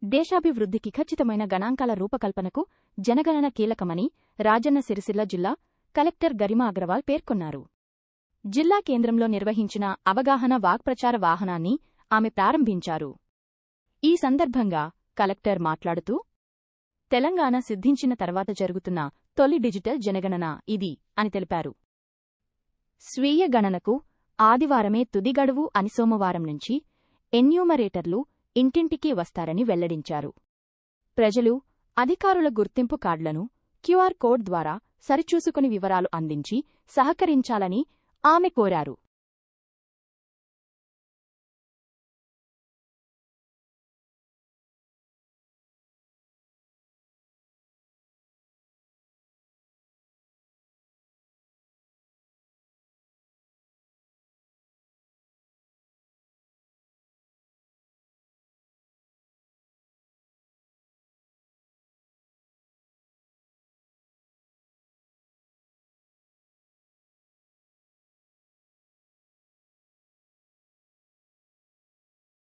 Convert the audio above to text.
దేశాభివృద్ధికి ఖచ్చితమైన గణాంకాల రూపకల్పనకు జనగణన కీలకమని రాజన్న సిరిసిల్ల జిల్లా కలెక్టర్ గరిమా అగ్రవాల్ పేర్కొన్నారు. జిల్లా కేంద్రంలో నిర్వహించిన అవగాహన వాక్ప్రచార వాహనాన్ని ఆమె ప్రారంభించారు. ఈ సందర్భంగా కలెక్టర్ మాట్లాడుతూ, తెలంగాణ సిద్ధించిన తర్వాత జరుగుతున్న తొలి డిజిటల్ జనగణన ఇది అని తెలిపారు. స్వీయ గణనకు ఆదివారమే తుది గడువు అని సోమవారం నుంచి ఎన్యూమరేటర్లు ఇంటింటికి వస్తారని వెల్లడించారు. ప్రజలు అధికారుల గుర్తింపు కార్డులను క్యూఆర్ కోడ్ ద్వారా సరిచూసుకుని వివరాలు అందించి సహకరించాలని ఆమె కోరారు.